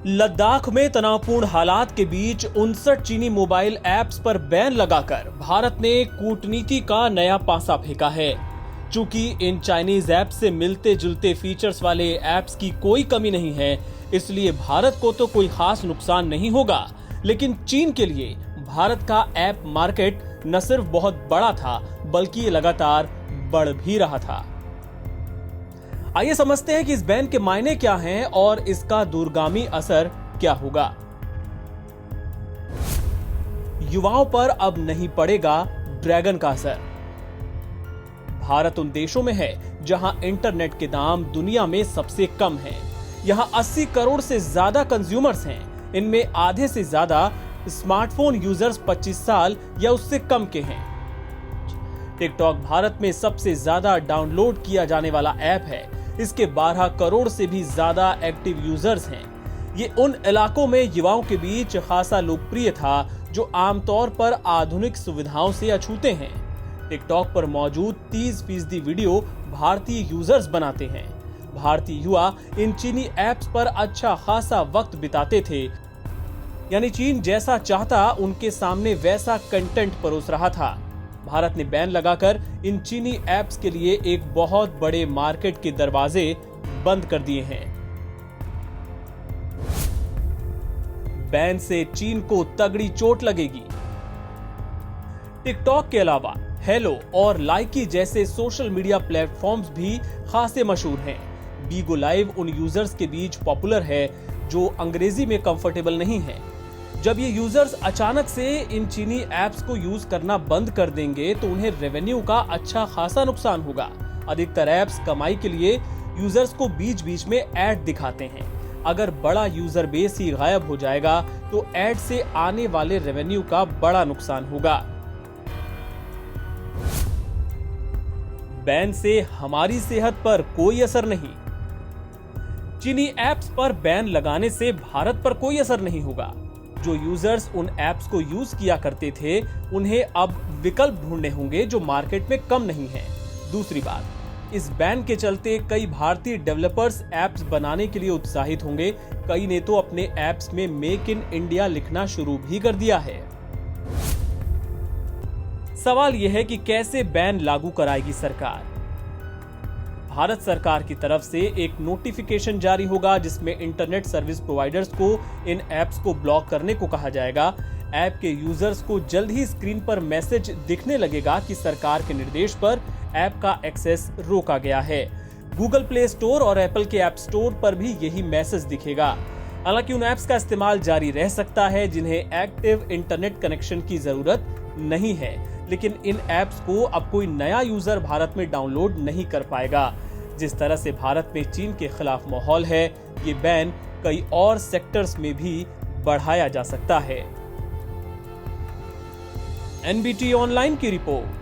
लद्दाख में तनावपूर्ण हालात के बीच 59 चीनी मोबाइल ऐप्स पर बैन लगाकर भारत ने कूटनीति का नया पासा फेंका है। चूंकि इन चाइनीज ऐप से मिलते जुलते फीचर्स वाले ऐप्स की कोई कमी नहीं है, इसलिए भारत को तो कोई खास नुकसान नहीं होगा, लेकिन चीन के लिए भारत का ऐप मार्केट न सिर्फ बहुत बड़ा था बल्कि ये लगातार बढ़ भी रहा था। आइए समझते हैं कि इस बैन के मायने क्या हैं और इसका दूरगामी असर क्या होगा। युवाओं पर अब नहीं पड़ेगा ड्रैगन का असर। भारत उन देशों में है जहां इंटरनेट के दाम दुनिया में सबसे कम हैं। यहां 80 करोड़ से ज्यादा कंज्यूमर्स हैं। इनमें आधे से ज्यादा स्मार्टफोन यूजर्स 25 साल या उससे कम के हैं। टिकटॉक भारत में सबसे ज्यादा डाउनलोड किया जाने वाला ऐप है। इसके 12 करोड़ से भी ज्यादा एक्टिव यूजर्स हैं। ये उन इलाकों में युवाओं के बीच खासा लोकप्रिय था जो आमतौर पर आधुनिक सुविधाओं से अछूते हैं। टिकटॉक पर मौजूद 30% वीडियो भारतीय यूजर्स बनाते हैं। भारतीय युवा इन चीनी ऐप्स पर अच्छा खासा वक्त बिताते थे, यानी चीन जैसा चाहता उनके सामने वैसा कंटेंट परोस रहा था। भारत ने बैन लगाकर इन चीनी ऐप्स के लिए एक बहुत बड़े मार्केट के दरवाजे बंद कर दिए हैं। बैन से चीन को तगड़ी चोट लगेगी। टिकटॉक के अलावा हेलो और लाइकी जैसे सोशल मीडिया प्लेटफॉर्म्स भी खासे मशहूर हैं। बीगो लाइव उन यूजर्स के बीच पॉपुलर है जो अंग्रेजी में कंफर्टेबल नहीं है। जब ये यूजर्स अचानक से इन चीनी ऐप्स को यूज करना बंद कर देंगे तो उन्हें रेवेन्यू का अच्छा खासा नुकसान होगा। अधिकतर ऐप्स कमाई के लिए यूजर्स को बीच बीच में ऐड दिखाते हैं। अगर बड़ा यूजर बेस ही गायब हो जाएगा तो ऐड से आने वाले रेवेन्यू का बड़ा नुकसान होगा। बैन से हमारी सेहत पर कोई असर नहीं। चीनी ऐप्स पर बैन लगाने से भारत पर कोई असर नहीं होगा। जो यूजर्स उन ऐप्स को यूज किया करते थे उन्हें अब विकल्प ढूंढने होंगे जो मार्केट में कम नहीं है। दूसरी बात, इस बैन के चलते कई भारतीय डेवलपर्स ऐप्स बनाने के लिए उत्साहित होंगे। कई ने तो अपने ऐप्स में मेक इन इंडिया लिखना शुरू भी कर दिया है। सवाल यह है कि कैसे बैन लागू कराएगी सरकार। भारत सरकार की तरफ से एक नोटिफिकेशन जारी होगा जिसमें इंटरनेट सर्विस प्रोवाइडर्स को इन ऐप्स को ब्लॉक करने को कहा जाएगा। ऐप के यूजर्स को जल्द ही स्क्रीन पर मैसेज दिखने लगेगा कि सरकार के निर्देश पर ऐप का एक्सेस रोका गया है। गूगल प्ले स्टोर और एप्पल के ऐप स्टोर पर भी यही मैसेज दिखेगा। हालांकि उन ऐप्स का इस्तेमाल जारी रह सकता है जिन्हें एक्टिव इंटरनेट कनेक्शन की जरूरत नहीं है, लेकिन इन ऐप्स को अब कोई नया यूजर भारत में डाउनलोड नहीं कर पाएगा। जिस तरह से भारत में चीन के खिलाफ माहौल है, ये बैन कई और सेक्टर्स में भी बढ़ाया जा सकता है। एनबीटी ऑनलाइन की रिपोर्ट।